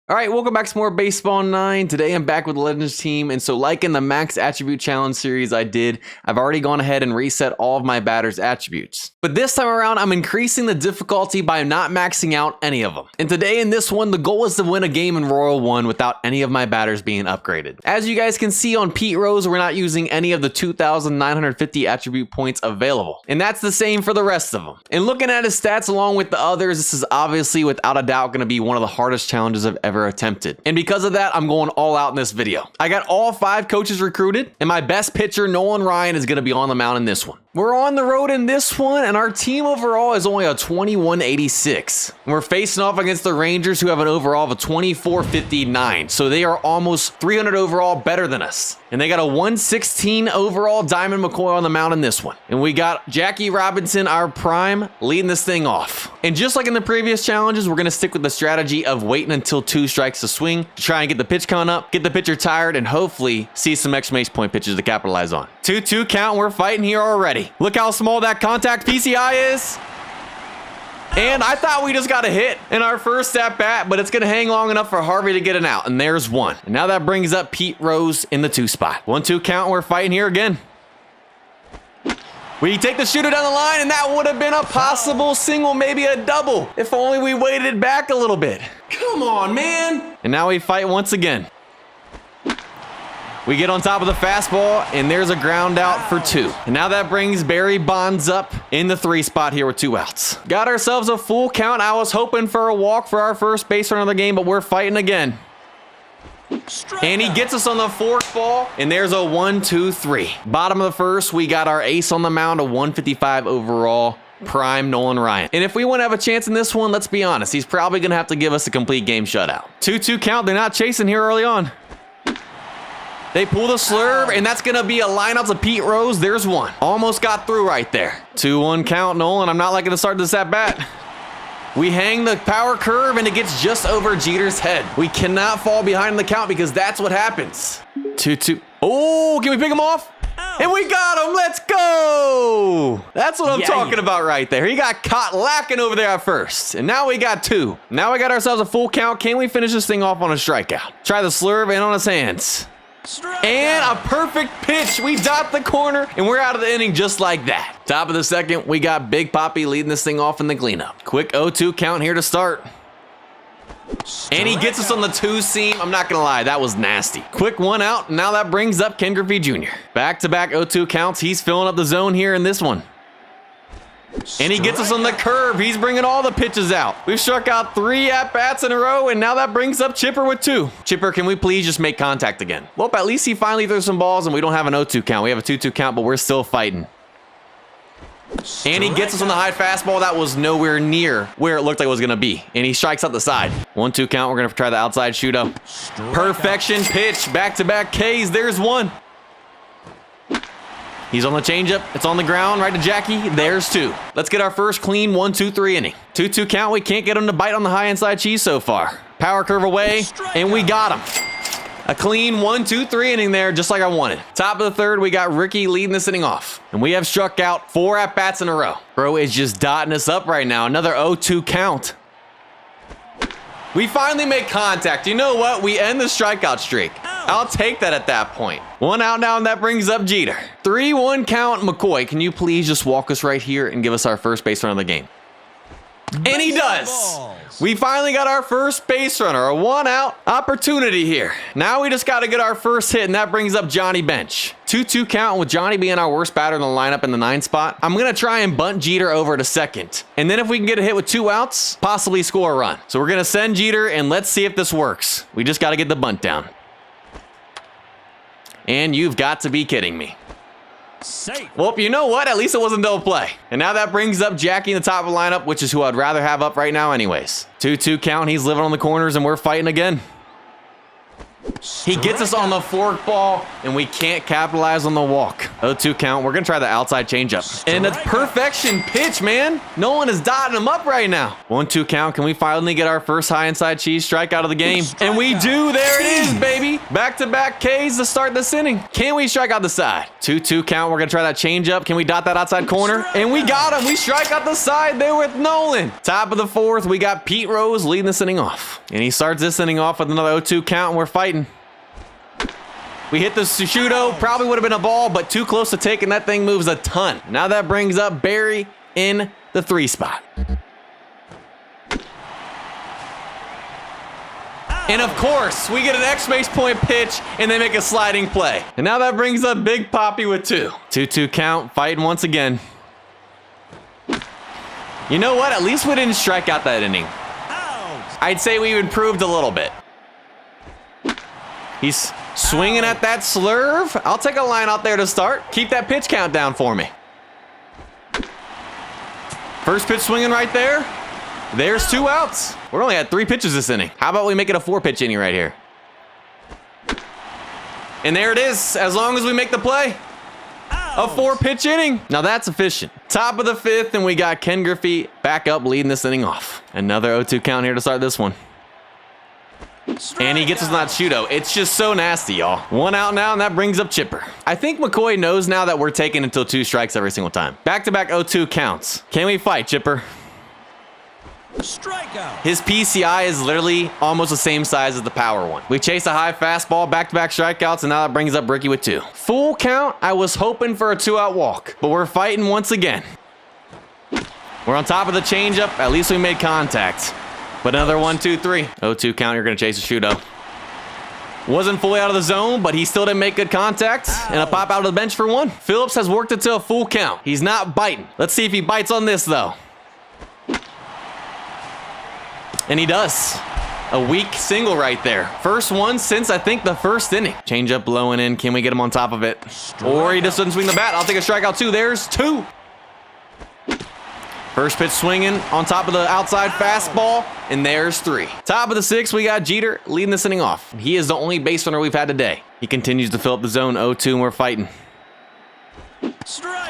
All right, welcome back to more Baseball 9. Today I'm back with the Legends team, and so like in the Max Attribute Challenge series I've already gone ahead and reset all of my batters' attributes. But this time around, I'm increasing the difficulty by not maxing out any of them. And today in this one, the goal is to win a game in Royal 1 without any of my batters being upgraded. As you guys can see on Pete Rose, we're not using any of the 2,950 attribute points available. And that's the same for the rest of them. And looking at his stats along with the others, this is obviously without a doubt going to be one of the hardest challenges I've ever attempted. And because of that, I'm going all out in this video. I got all 5 coaches recruited, and my best pitcher, Nolan Ryan, is going to be on the mound in this one. We're on the road in this one, and our team overall is only a 2186. And we're facing off against the Rangers, who have an overall of a 2459. So they are almost 300 overall better than us. And they got a 116 overall Diamond McCoy on the mound in this one. And we got Jackie Robinson, our prime, leading this thing off. And just like in the previous challenges, we're going to stick with the strategy of waiting until 2 strikes to swing to try and get the pitch count up, get the pitcher tired, and hopefully see some exclamation point pitches to capitalize on. 2-2 count, we're fighting here already. Look how small that contact PCI is. And I thought we just got a hit in our first at bat, but it's going to hang long enough for Harvey to get an out. And there's one. And now that brings up Pete Rose in the 2 spot. 1-2 count. We're fighting here again. We take the shooter down the line, and that would have been a possible single, maybe a double, if only we waited back a little bit. Come on, man. And now we fight once again. We get on top of the fastball, and there's a ground out for 2. And now that brings Barry Bonds up in the 3 spot here with 2 outs. Got ourselves a full count. I was hoping for a walk for our first base run of the game, but we're fighting again. And he gets us on the 4th ball, and there's a 1-2-3. Bottom of the 1st, we got our ace on the mound, a 155 overall. Prime Nolan Ryan. And if we want to have a chance in this one, let's be honest, he's probably going to have to give us a complete game shutout. 2-2 count. They're not chasing here early on. They pull the slurve, and that's going to be a lineout to Pete Rose. There's one. Almost got through right there. 2-1 count, Nolan. I'm not liking to start this at bat. We hang the power curve, and it gets just over Jeter's head. We cannot fall behind the count because that's what happens. 2-2. Oh, can we pick him off? And we got him. Let's go. That's what I'm talking about right there. He got caught lacking over there at first. And now we got 2. Now we got ourselves a full count. Can we finish this thing off on a strikeout? Try the slurve and on his hands. And a perfect pitch. We dot the corner, and we're out of the inning just like that. Top of the 2nd, we got Big Papi leading this thing off in the cleanup. Quick 0-2 count here to start. And he gets us on the 2 seam. I'm not going to lie, that was nasty. Quick 1 out. Now that brings up Ken Griffey Jr. Back-to-back 0-2 counts. He's filling up the zone here in this one. And he gets us on the curve. He's bringing all the pitches out. We've struck out 3 at-bats in a row, and now that brings up Chipper with 2. Chipper, can we please just make contact again? Well, at least he finally threw some balls, and we don't have an 0-2 count. We have a 2-2 count, but we're still fighting. And he gets us on the high fastball. That was nowhere near where it looked like it was going to be. And he strikes out the side. 1-2 count. We're going to try the outside shootout. Perfection pitch. Back-to-back Ks. There's one. He's on the changeup. It's on the ground right to Jackie. There's 2. Let's get our first clean 1-2-3 inning. 2-2 count. We can't get him to bite on the high inside cheese so far. Power curve away, and we got him. A clean 1-2-3 inning there, just like I wanted. Top of the 3rd, we got Ricky leading this inning off. And we have struck out 4 at-bats in a row. Bro is just dotting us up right now. Another 0-2 count. We finally make contact. You know what? We end the strikeout streak. I'll take that at that point. 1 out now, and that brings up Jeter. 3-1 count. McCoy, can you please just walk us right here and give us our first base run of the game? And he does. We finally got our first base runner, a 1-out opportunity here. Now we just got to get our first hit, and that brings up Johnny Bench. 2-2 count with Johnny being our worst batter in the lineup in the 9 spot. I'm going to try and bunt Jeter over to 2nd. And then if we can get a hit with 2 outs, possibly score a run. So we're going to send Jeter, and let's see if this works. We just got to get the bunt down. And you've got to be kidding me. Safe. Well, you know what? At least it wasn't double play. And now that brings up Jackie in the top of the lineup, which is who I'd rather have up right now anyways. 2-2 count. He's living on the corners, and we're fighting again. He gets us on the fork ball, and we can't capitalize on the walk. 0-2 count. We're going to try the outside changeup. And a perfection pitch, man. Nolan is dotting him up right now. 1-2 count. Can we finally get our first high inside cheese strikeout of the game? And we do. There it is, baby. Back-to-back Ks to start this inning. Can we strike out the side? 2-2 count. We're going to try that changeup. Can we dot that outside corner? And we got him. We strike out the side there with Nolan. Top of the fourth, we got Pete Rose leading this inning off. And he starts this inning off with another 0-2 count, and we're fighting. We hit the Sushudo, probably would have been a ball, but too close to take, and that thing moves a ton. Now that brings up Barry in the 3 spot. And of course, we get an exclamation point pitch, and they make a sliding play. And now that brings up Big Papi with 2. 2-2 count, fighting once again. You know what? At least we didn't strike out that inning. I'd say we improved a little bit. He's swinging at that slurve. I'll take a line out there to start. Keep that pitch count down for me. First pitch swinging right there. There's 2 outs. We're only at 3 pitches this inning. How about we make it a 4-pitch inning right here? And there it is. As long as we make the play. A 4-pitch inning. Now that's efficient. Top of the 5th, and we got Ken Griffey back up leading this inning off. Another 0-2 count here to start this one. And he gets us not Shudo. It's just so nasty, y'all. 1 out now, and that brings up Chipper. I think McCoy knows now that we're taking until 2 strikes every single time. Back-to-back 0-2 counts. Can we fight, Chipper? Strikeout. His PCI is literally almost the same size as the power one. We chase a high fastball, back-to-back strikeouts, and now that brings up Ricky with 2. Full count, I was hoping for a 2-out walk, but we're fighting once again. We're on top of the changeup. At least we made contact. But another 1-2-3. 0-2 count, you're going to chase a Shudo. Wasn't fully out of the zone, but he still didn't make good contact. And a pop out of the bench for 1. Phillips has worked it to a full count. He's not biting. Let's see if he bites on this, though. And he does. A weak single right there. First one since, I think, the first inning. Changeup blowing in. Can we get him on top of it? Or he just doesn't swing the bat. I'll take a strikeout, too. There's 2. First pitch swinging on top of the outside fastball, and there's 3. Top of the 6th, we got Jeter leading this inning off. He is the only base runner we've had today. He continues to fill up the zone 0-2, and we're fighting.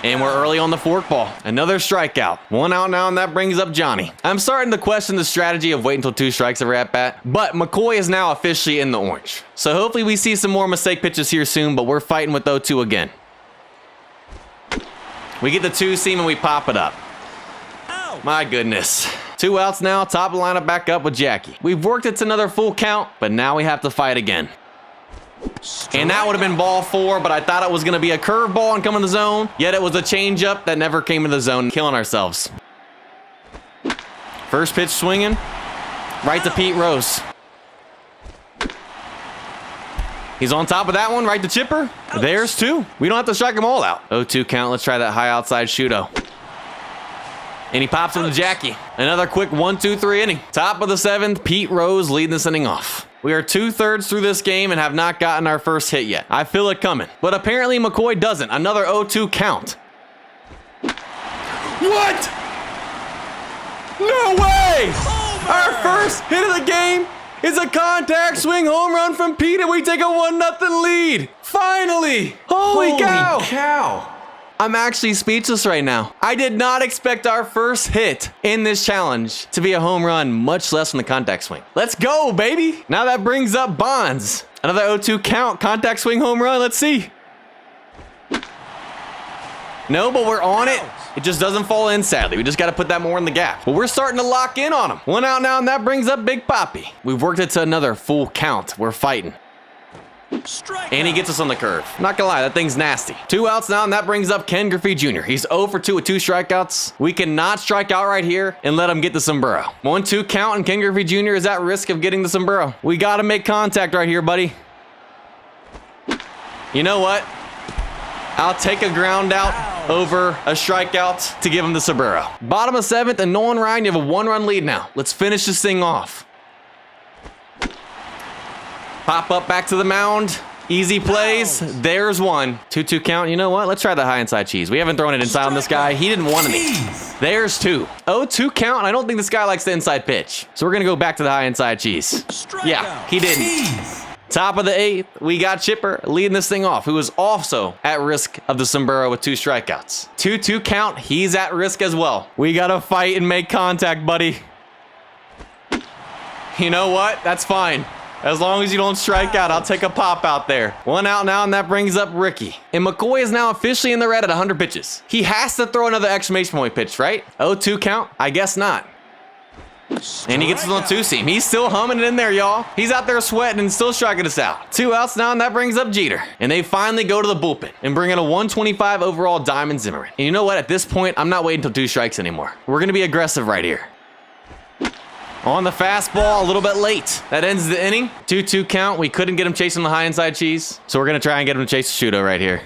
And we're early on the forkball. Another strikeout. 1 out now, and that brings up Johnny. I'm starting to question the strategy of waiting until 2 strikes every at-bat, but McCoy is now officially in the orange. So hopefully we see some more mistake pitches here soon, but we're fighting with 0-2 again. We get the 2-seam, and we pop it up. My goodness. 2 outs now, top of the lineup back up with Jackie. We've worked it to another full count, but now we have to fight again. And that would have been ball 4, but I thought it was going to be a curveball and come in the zone, yet it was a changeup that never came in the zone, killing ourselves. First pitch swinging, right to Pete Rose. He's on top of that one, right to Chipper. There's 2. We don't have to strike them all out. 0-2 count, let's try that high outside Shudo. And he pops him to Jackie. Another quick 1-2-3 inning. Top of the 7th, Pete Rose leading this inning off. We are 2/3 through this game and have not gotten our first hit yet. I feel it coming. But apparently McCoy doesn't. Another 0-2 count. What? No way! Our first hit of the game is a contact swing home run from Pete, and we take a 1-0 lead. Finally! Holy cow! I'm actually speechless right now. I did not expect our first hit in this challenge to be a home run, much less from the contact swing. Let's go, baby. Now that brings up Bonds. Another 0-2 count, contact swing home run. Let's see. No, but we're on it. It just doesn't fall in, sadly. We just got to put that more in the gap. But we're starting to lock in on him. 1 out now, and that brings up Big Papi. We've worked it to another full count. We're fighting. And he gets us on the curve. Not gonna lie, that thing's nasty. 2 outs now, and that brings up Ken Griffey Jr. He's 0 for 2 with 2 strikeouts. We cannot strike out right here and let him get the sombrero. 1-2 count, and Ken Griffey Jr. is at risk of getting the sombrero. We gotta make contact right here, buddy. You know what? I'll take a ground out over a strikeout to give him the sombrero. Bottom of 7th, and Nolan Ryan, you have a 1-run lead now. Let's finish this thing off. Pop up back to the mound. Easy plays. There's 1. 2-2 count. You know what? Let's try the high inside cheese. We haven't thrown it inside on this guy. He didn't want any. There's 2. 0-2 count, and I don't think this guy likes the inside pitch. So we're going to go back to the high inside cheese. Yeah, he didn't. Top of the 8th, we got Chipper leading this thing off, who is also at risk of the sombrero with 2 strikeouts. 2-2 count, he's at risk as well. We gotta fight and make contact, buddy. You know what? That's fine. As long as you don't strike out, I'll take a pop out there. 1 out now, and that brings up Ricky. And McCoy is now officially in the red at 100 pitches. He has to throw another exclamation point pitch, right? 0-2 count? I guess not. And he gets it on the 2-seam. He's still humming it in there, y'all. He's out there sweating and still striking us out. 2 outs now, and that brings up Jeter. And they finally go to the bullpen and bring in a 125 overall Diamond Zimmerman. And you know what? At this point, I'm not waiting until 2 strikes anymore. We're going to be aggressive right here. On the fastball, a little bit late. That ends the inning. 2-2 count. We couldn't get him chasing the high inside cheese. So we're going to try and get him to chase the shooto right here.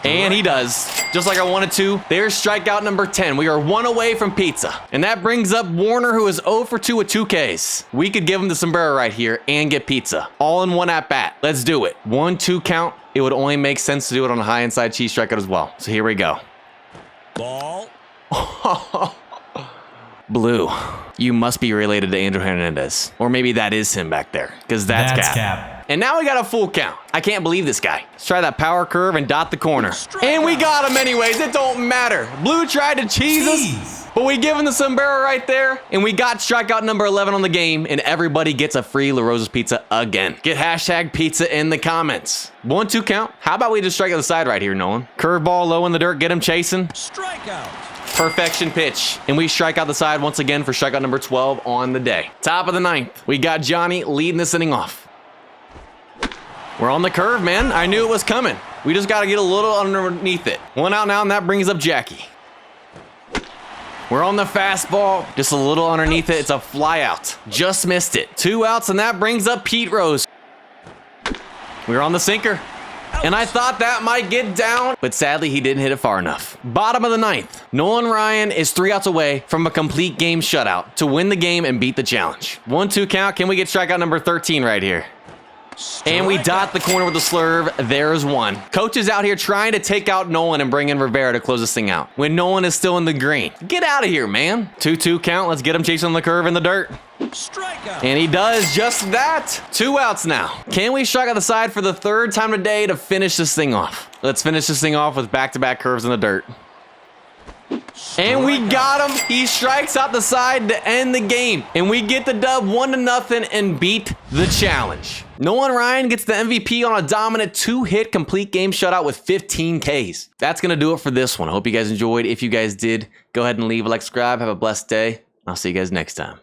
And he does. Just like I wanted to. There's strikeout number 10. We are 1 away from pizza. And that brings up Warner, who is 0 for 2 with 2 Ks. We could give him the sombrero right here and get pizza. All in 1 at bat. Let's do it. 1-2 count. It would only make sense to do it on a high inside cheese strikeout as well. So here we go. Ball. Blue, you must be related to Andrew Hernandez. Or maybe that is him back there, because that's Cap. And now we got a full count. I can't believe this guy. Let's try that power curve and dot the corner. And we got him anyways. It don't matter. Blue tried to cheese us, but we give him the sombrero right there. And we got strikeout number 11 on the game, and everybody gets a free La Rosa's pizza again. Get hashtag pizza in the comments. 1-2 count. How about we just strike out the side right here, Nolan? Curveball low in the dirt, get him chasing. Strikeout. Perfection pitch. And we strike out the side once again for strikeout number 12 on the day. Top of the 9th, we got Johnny leading this inning off. We're on the curve, man. I knew it was coming. We just got to get a little underneath it. 1 out now, and that brings up Jackie. We're on the fastball, just a little underneath it. It's a fly out. Just missed it. 2 outs, and that brings up Pete Rose. We're on the sinker. And I thought that might get down, but sadly he didn't hit it far enough. Bottom of the 9th, Nolan Ryan is 3 outs away from a complete game shutout to win the game and beat the challenge. 1-2 count. Can we get strikeout number 13 right here? And we dot the corner with the slurve. There's 1. Coach is out here trying to take out Nolan and bring in Rivera to close this thing out when Nolan is still in the green. Get out of here, man. 2-2 count. Let's get him chasing the curve in the dirt. Strikeout. And he does just that. 2 outs now. Can we strike out the side for the 3rd time today to finish this thing off? Let's finish this thing off with back-to-back curves in the dirt. And we got him. He strikes out the side to end the game. And we get the dub 1-0 and beat the challenge. Nolan Ryan gets the MVP on a dominant 2-hit complete game shutout with 15 Ks. That's going to do it for this one. I hope you guys enjoyed. If you guys did, go ahead and leave a like, subscribe. Have a blessed day. I'll see you guys next time.